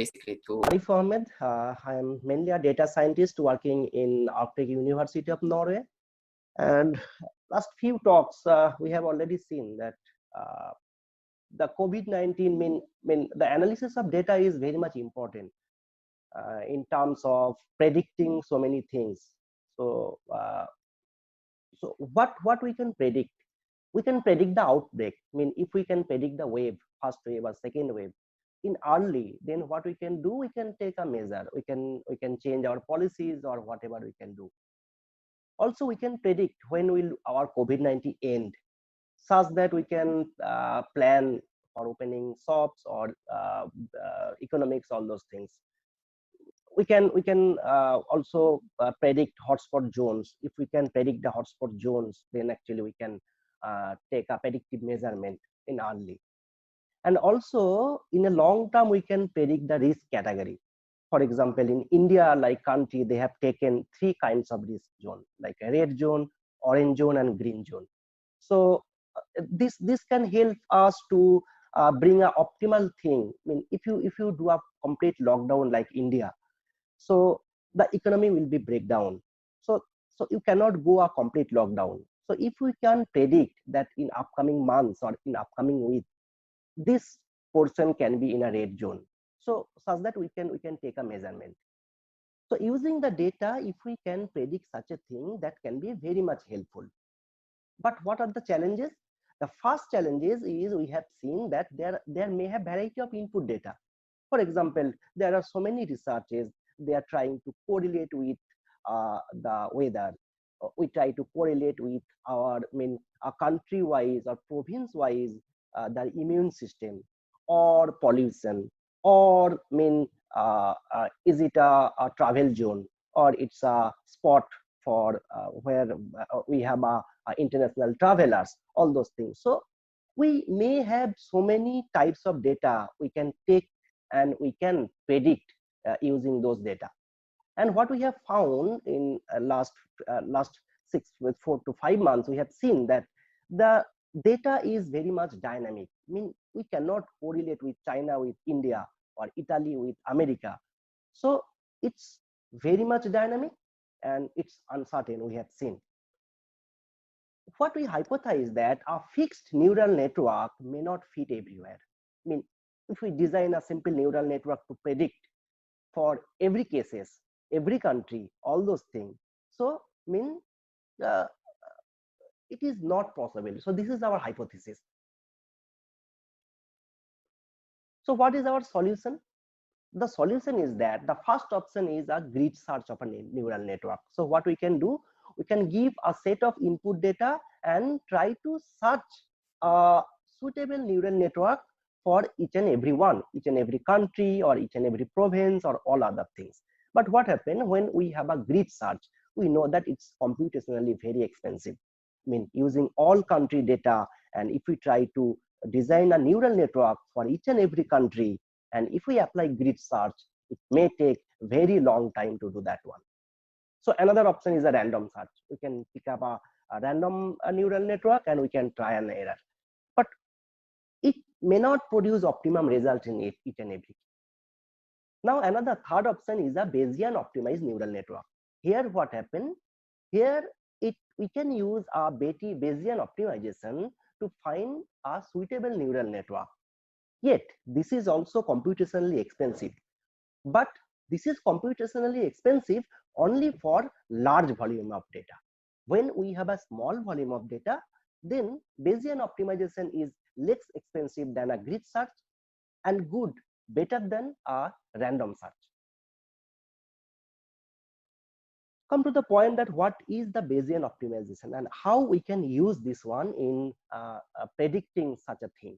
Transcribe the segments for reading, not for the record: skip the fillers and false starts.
basically to. Arif Ahmed, I am mainly a data scientist working in Arctic University of Norway. And last few talks, we have already seen that the COVID-19 mean the analysis of data is very much important in terms of predicting so many things. So, so what we can predict? We can predict the outbreak. I mean, if we can predict the wave, first wave or second wave, in early, then what we can do? We can take a measure. We can change our policies or whatever we can do. Also, we can predict when will our COVID-19 end, such that we can plan for opening shops or economics, all those things. We can also predict hotspot zones. If we can predict the hotspot zones, then actually we can take a predictive measurement in early. And also in a long term, we can predict the risk category. For example, in India, like country, they have taken 3 kinds of risk zone, like a red zone, orange zone, and green zone. So this can help us to bring an optimal thing. I mean, if you do a complete lockdown like India, so the economy will be breakdown. So you cannot go a complete lockdown. So if we can predict that in upcoming months or in upcoming week, this portion can be in a red zone, so such that we can take a measurement. So using the data, if we can predict such a thing, that can be very much helpful. But what are the challenges? The first challenges is we have seen that there may have variety of input data. For example, there are so many researches, they are trying to correlate with the weather. We try to correlate with our country wise or province wise, the immune system or pollution, or is it a travel zone, or it's a spot for where we have international travelers, all those things. So we may have so many types of data we can take and we can predict using those data. And what we have found in last 4 to 5 months, we have seen that the data is very much dynamic. I mean, we cannot correlate with China with India or Italy with America. So it's very much dynamic and it's uncertain, we have seen. What we hypothesize that a fixed neural network may not fit everywhere. I mean, if we design a simple neural network to predict for every cases, every country, all those things, so it is not possible. So this is our hypothesis. So what is our solution? The solution is that the first option is a grid search of a neural network. So what we can do, we can give a set of input data and try to search a suitable neural network for each and every one, each and every country or each and every province or all other things. But what happens when we have a grid search? We know that it's computationally very expensive. I mean, using all country data, and if we try to design a neural network for each and every country, and if we apply grid search, it may take very long time to do that one. So another option is a random search. We can pick up a random neural network and we can try an error, but it may not produce optimum result in each and every. Now another third option is a Bayesian optimized neural network. Here what happened? Here we can use a Bayesian optimization to find a suitable neural network. Yet this is also computationally expensive, but this is computationally expensive only for large volume of data. When we have a small volume of data, then Bayesian optimization is less expensive than a grid search and better than a random search. Come to the point that what is the Bayesian optimization and how we can use this one in predicting such a thing.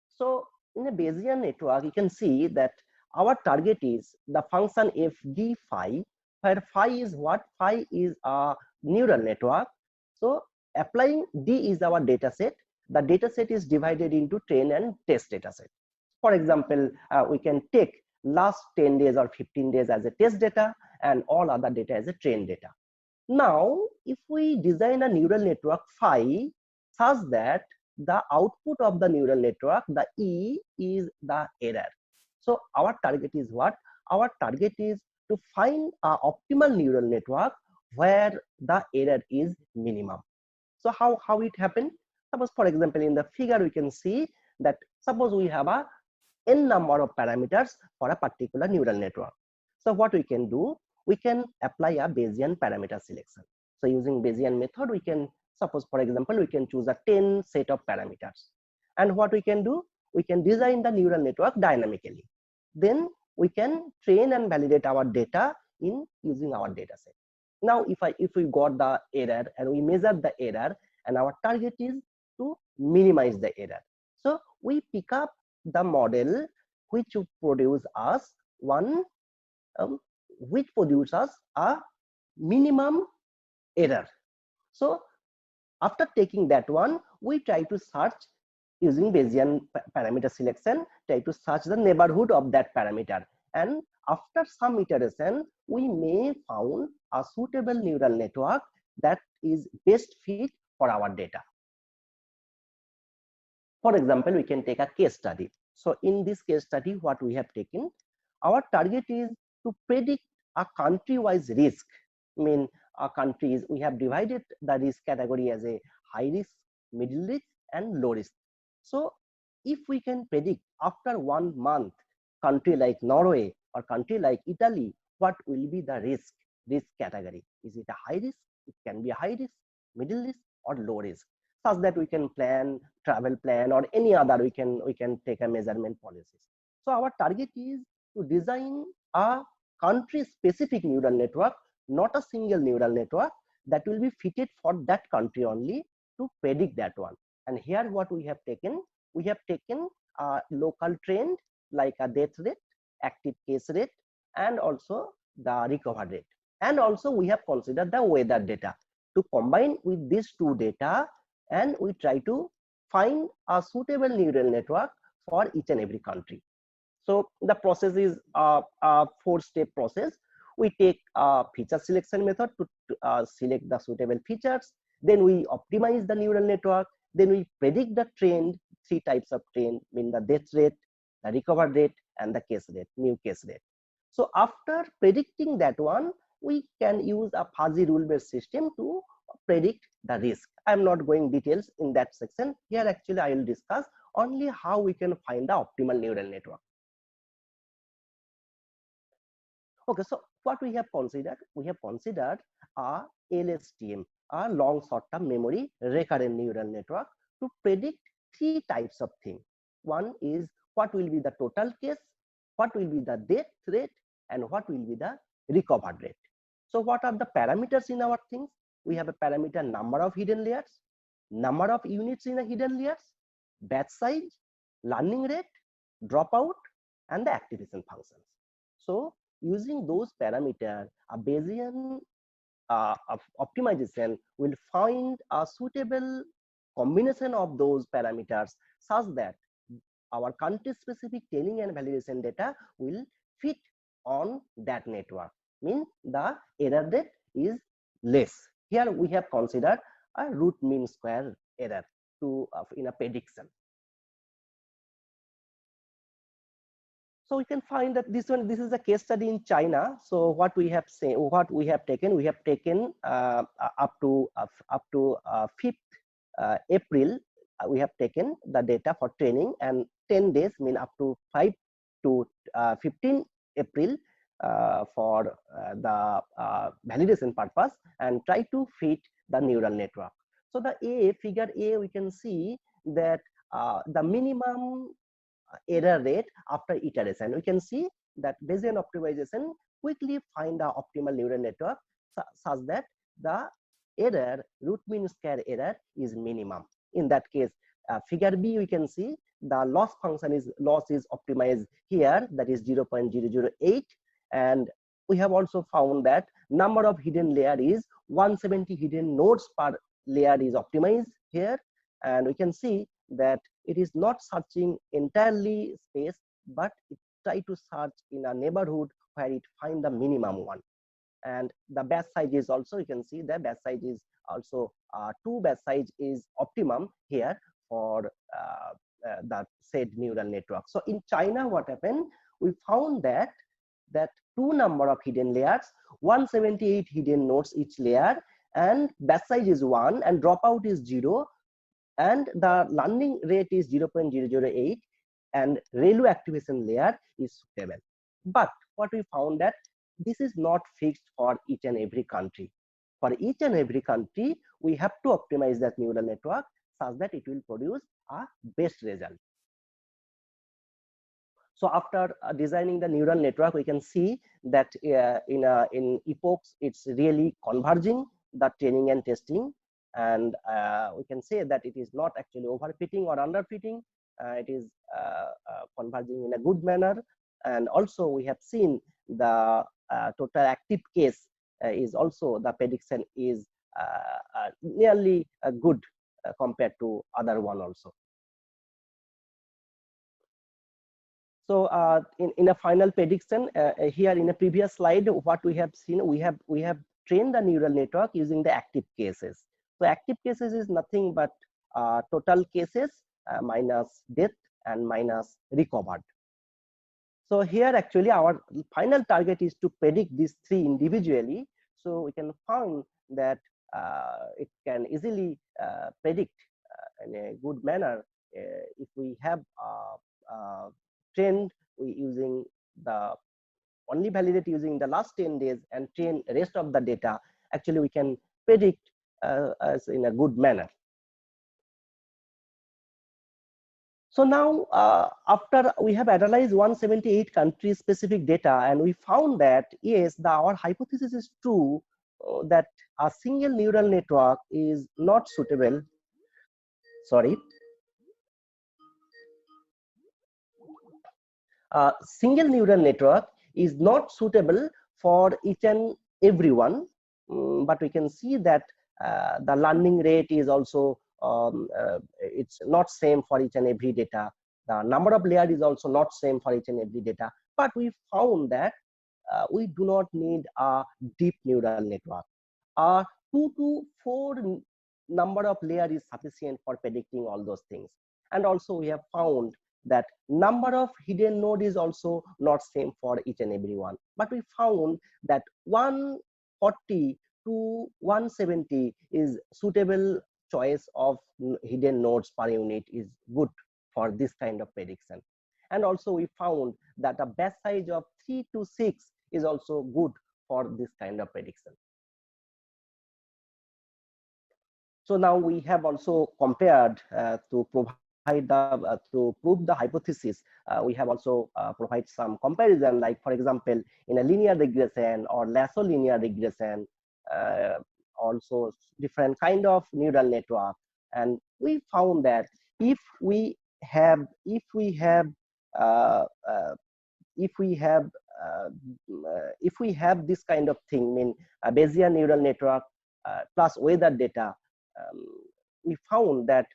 So in a Bayesian network, you can see that our target is the function f d phi, where phi is what? Phi is a neural network. So applying d is our data set. The data set is divided into train and test data set. For example, we can take last 10 days or 15 days as a test data and all other data as a train data. Now, if we design a neural network phi such that the output of the neural network, the E, is the error. So our target is what? Our target is to find a optimal neural network where the error is minimum. So how it happened? Suppose, for example, in the figure we can see that suppose we have a n number of parameters for a particular neural network. So what we can do, we can apply a Bayesian parameter selection. So using Bayesian method, we can suppose, for example, we can choose a 10 set of parameters. And what we can do, we can design the neural network dynamically. Then we can train and validate our data in using our data set. Now, if we got the error and we measure the error, and our target is to minimize the error. So we pick up the model which would produce us one which produces us a minimum error. So after taking that one, we try to search using Bayesian parameter selection, try to search the neighborhood of that parameter, and after some iteration we may found a suitable neural network that is best fit for our data. For example, we can take a case study. So in this case study, what we have taken, our target is to predict a country-wise risk. I mean, our countries, we have divided the risk category as a high risk, middle risk, and low risk. So if we can predict after 1 month, country like Norway or country like Italy, what will be the risk category? Is it a high risk? It can be a high risk, middle risk, or low risk, such that we can plan travel plan or any other we can take a measurement policies. So our target is to design a country specific neural network, not a single neural network, that will be fitted for that country only to predict that one. And here what we have taken a local trend like a death rate, active case rate, and also the recovery rate. And also we have considered the weather data. To combine with these two data, and we try to find a suitable neural network for each and every country. So the process is a 4-step process. We take a feature selection method to select the suitable features. Then we optimize the neural network. Then we predict the trend, 3 types of trend, mean the death rate, the recovery rate, and the case rate, new case rate. So after predicting that one, we can use a fuzzy rule-based system to predict the risk. I'm not going details in that section. Here actually I will discuss only how we can find the optimal neural network. Okay, so what we have considered? We have considered a LSTM, a long short-term memory recurrent neural network, to predict 3 types of things. One is what will be the total case, what will be the death rate, and what will be the recovery rate. So what are the parameters in our things? We have a parameter number of hidden layers, number of units in a hidden layers, batch size, learning rate, dropout, and the activation functions. So using those parameters, a Bayesian of optimization will find a suitable combination of those parameters such that our country specific training and validation data will fit on that network. Means the error rate is less. Here we have considered a root mean square error to in a prediction. So we can find that this is a case study in China. So what we have taken up to 5th April. We have taken the data for training, and 10 days mean up to 5 to 15 April for the validation purpose, and try to fit the neural network. So the figure A, we can see that the minimum error rate after iteration. We can see that Bayesian optimization quickly find the optimal neural network such that the error, root mean square error, is minimum. In that case, figure B, we can see the loss function is optimized here, that is 0.008, and we have also found that number of hidden layer is 170 hidden nodes per layer is optimized here, and we can see that it is not searching entirely space, but it try to search in a neighborhood where it find the minimum one. And the batch size is also, you can see the batch size is also 2 batch size is optimum here for the said neural network. So in China, what happened? we found that two number of hidden layers, 178 hidden nodes each layer, and batch size is 1 and dropout is 0, and the learning rate is 0.008, and ReLU activation layer is suitable. But what we found that this is not fixed for each and every country. For each and every country, we have to optimize that neural network such that it will produce a best result. So after designing the neural network, we can see that in epochs, it's really converging the training and testing, and we can say that it is not actually overfitting or underfitting. It is converging in a good manner, and also we have seen the total active case is also, the prediction is nearly good compared to other one also. So in a final prediction, here in a previous slide, what we have seen, we have trained the neural network using the active cases. So active cases is nothing but total cases minus death and minus recovered. So here actually our final target is to predict these three individually. So we can find that it can easily predict in a good manner if we have trained using the only validate using the last 10 days and train rest of the data. Actually we can predict as in a good manner. So now after we have analyzed 178 country specific data, and we found that yes, our hypothesis is true, that a single neural network is not suitable. Sorry. A single neural network is not suitable for each and everyone, but we can see that the learning rate is also it's not same for each and every data. The number of layer is also not same for each and every data. But we found that we do not need a deep neural network. A 2 to 4 number of layer is sufficient for predicting all those things. And also we have found that number of hidden node is also not same for each and every one. But we found that 140 to 170 is suitable choice of hidden nodes per unit is good for this kind of prediction. And also we found that a batch size of 3 to 6 is also good for this kind of prediction. So now we have also compared to provide to prove the hypothesis. We have also provide some comparison, like for example, in a linear regression or lasso linear regression, also different kind of neural network. And we found that if we have uh, uh, if we have this kind of thing, mean a Bayesian neural network plus weather data, we found that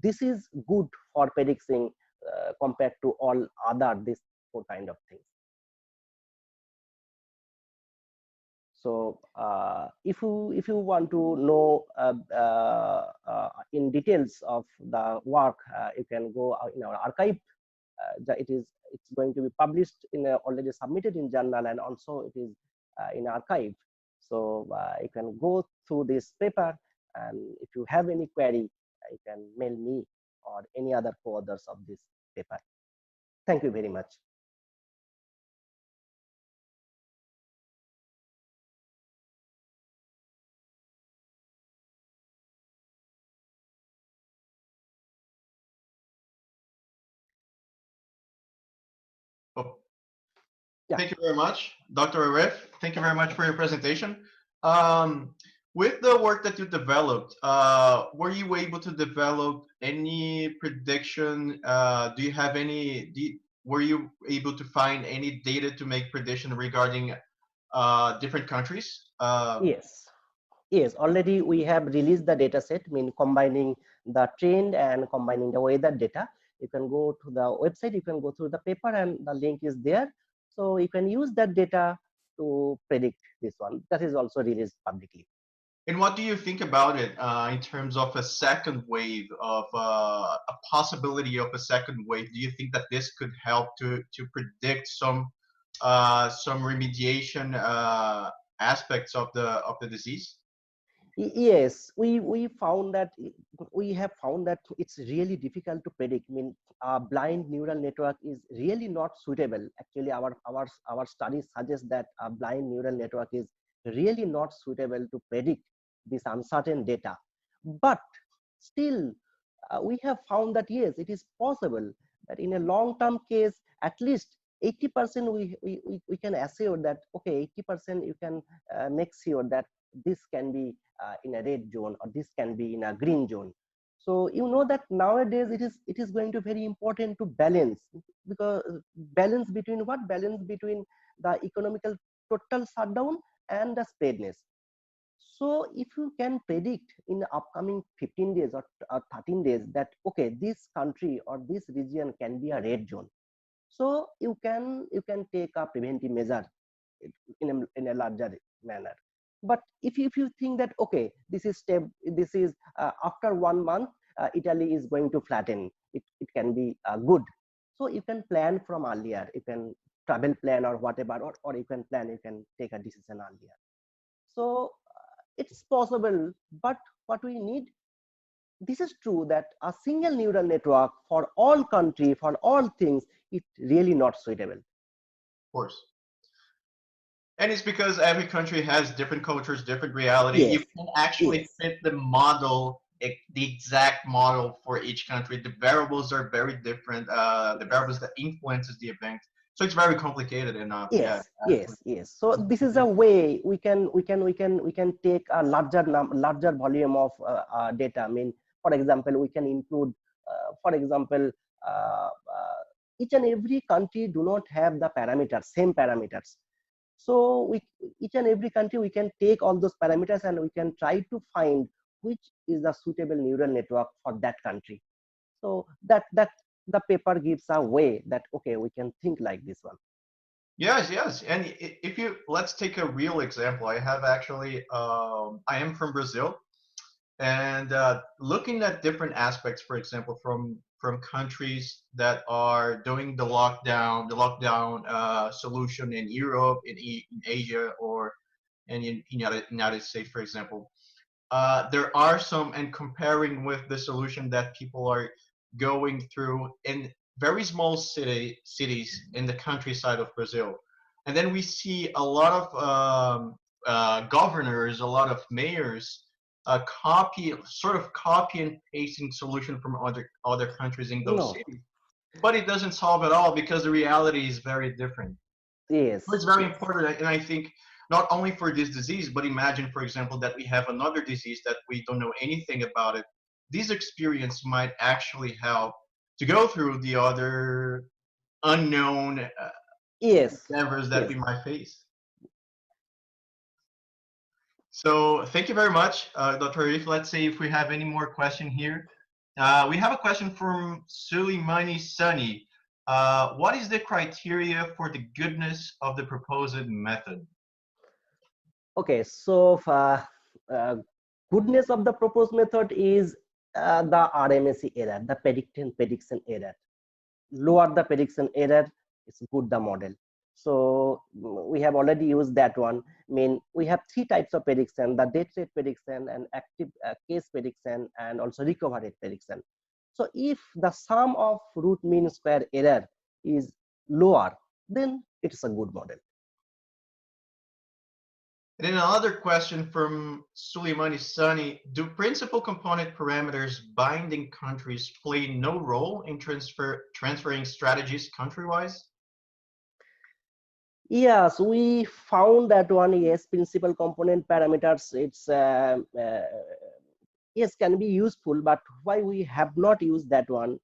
this is good for predicting compared to all other this four kind of things. So if you want to know in details of the work, you can go in our archive. It's going to be published in already submitted in journal, and also it is in archive. So you can go through this paper, and if you have any query, you can mail me or any other co-authors of this paper. Thank you very much. Oh, Yeah. thank you very much, Dr. Arif. Thank you very much for your presentation. Um, with the work that you developed, were you able to develop any prediction? Do you have any? Were you able to find any data to make prediction regarding different countries? Yes. Yes, already we have released the data set, mean combining the trend and combining the weather data. You can go to the website, you can go through the paper, and the link is there. So you can use that data to predict this one. That is also released publicly. And what do you think about it in terms of a second wave of a possibility of a second wave? Do you think that this could help to predict some remediation aspects of the disease? Yes, we found that we have found that it's really difficult to predict. I mean, a blind neural network is really not suitable. Actually, our studies suggest that a blind neural network is really not suitable to predict this uncertain data. But still, we have found that yes, it is possible that in a long-term case, at least 80% we can assure that okay, 80% you can make sure that this can be in a red zone or this can be in a green zone. So you know that nowadays it is going to very important to balance, because balance between what, balance between the economical total shutdown and the spreadness. So if you can predict in the upcoming 15 days or 13 days that okay, this country or this region can be a red zone, so you can take a preventive measure in a larger manner. But if you think that okay, this is after 1 month Italy is going to flatten, it can be good, so you can plan from earlier, you can travel plan or whatever, or you can plan, you can take a decision earlier. So it's possible, but what we need, this is true that a single neural network for all country, for all things, it really not suitable. Of course. And it's because every country has different cultures, different reality. You Yes, can actually yes, fit the model, the exact model for each country. The variables are very different. The variables that influences the event. So it's very complicated enough. Yeah, yes, yes, actually. yes. So this is a way we can take a larger volume of data. I mean, for example, we can include, for example, each and every country do not have the parameters, same parameters. So we, each and every country, we can take all those parameters and we can try to find which is the suitable neural network for that country. So that the paper gives a way that okay, we can think like this one. Yes, yes. And if you, let's take a real example. I have actually, I am from Brazil. And looking at different aspects, for example, from countries that are doing the lockdown solution in Europe, in Asia, or in United States, for example, there are some, and comparing with the solution that people are going through in very small cities in the countryside of Brazil, and then we see a lot of governors, a lot of mayors copy and pasting solution from other countries in those No, cities, but it doesn't solve it all because the reality is very different. It's yes, very yes, important, and I think not only for this disease, but imagine, for example, that we have another disease that we don't know anything about it. This experience might actually help to go through the other unknown yes, endeavors that yes. we might face. So thank you very much, Dr. Arif. Let's see if we have any more question here. We have a question from Suleimani Sunny. What is the criteria for the goodness of the proposed method? Okay, so uh, goodness of the proposed method is the RMSE error, the prediction error. Lower the prediction error, it's good the model. So we have already used that one. I mean, we have three types of prediction: the death rate prediction, and active case prediction, and also recovery rate prediction. So if the sum of root mean square error is lower, then it's a good model. And then another question from Suleimani Sani. Do principal component parameters binding countries play no role in transferring strategies country-wise? Yes, we found that one. Yes, principal component parameters, it's yes, can be useful, but why we have not used that one?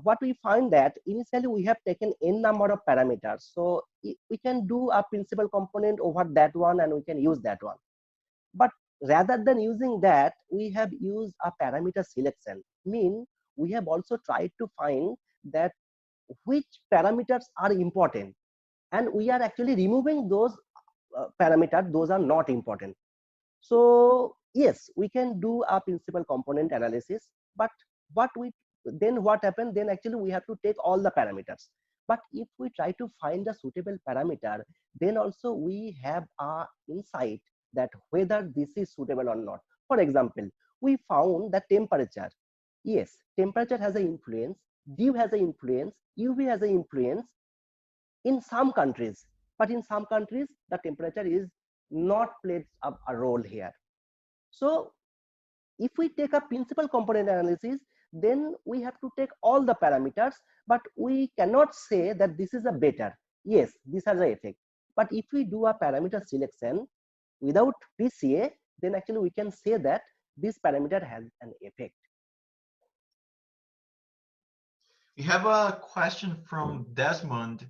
What we find that initially we have taken n number of parameters, so we can do a principal component over that one and we can use that one. But rather than using that, we have used a parameter selection. Mean we have also tried to find that which parameters are important, and we are actually removing those parameters, those are not important. So yes, we can do a principal component analysis, but what we then what happened, then actually we have to take all the parameters. But if we try to find a suitable parameter, then also we have a insight that whether this is suitable or not. For example, we found that temperature, yes, temperature has an influence, dew has an influence, UV has an influence in some countries, but in some countries the temperature is not played a role here. So if we take a principal component analysis, then we have to take all the parameters, but we cannot say that this is a better. Yes, these are the effect. But if we do a parameter selection without PCA, then actually we can say that this parameter has an effect. We have a question from Desmond.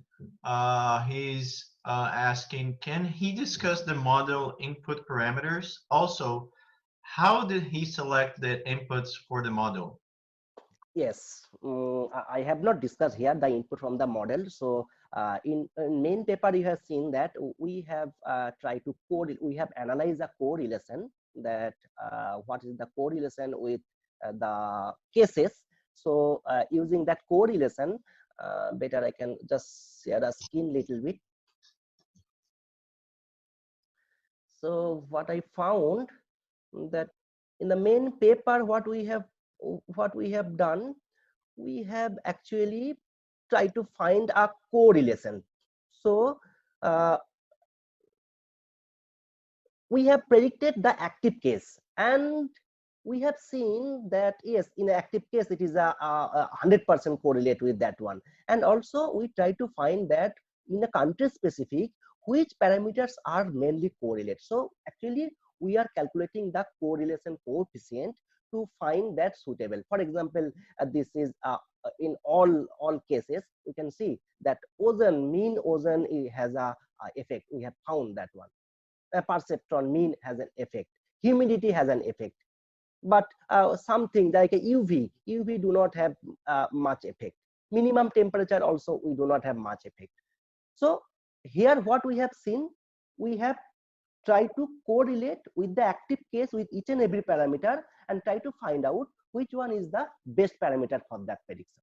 He's asking, can he discuss the model input parameters? Also, how did he select the inputs for the model? Yes, I have not discussed here the input from the model. So in main paper, you have seen that we have tried to we have analyzed a correlation, that what is the correlation with the cases. So using that correlation, better I can just share the screen little bit. So what I found that in the main paper, what we have done, we have actually tried to find a correlation. So we have predicted the active case, and we have seen that yes, in an active case it is a 100% correlate with that one. And also we try to find that in a country specific which parameters are mainly correlate. So actually we are calculating the correlation coefficient to find that suitable. For example, this is in all cases we can see that ozone, mean ozone has a effect. We have found that one. Perceptron mean has an effect, humidity has an effect, but something like a uv do not have much effect. Minimum temperature also we do not have much effect. So here what we have seen, we have tried to correlate with the active case with each and every parameter and try to find out which one is the best parameter for that prediction.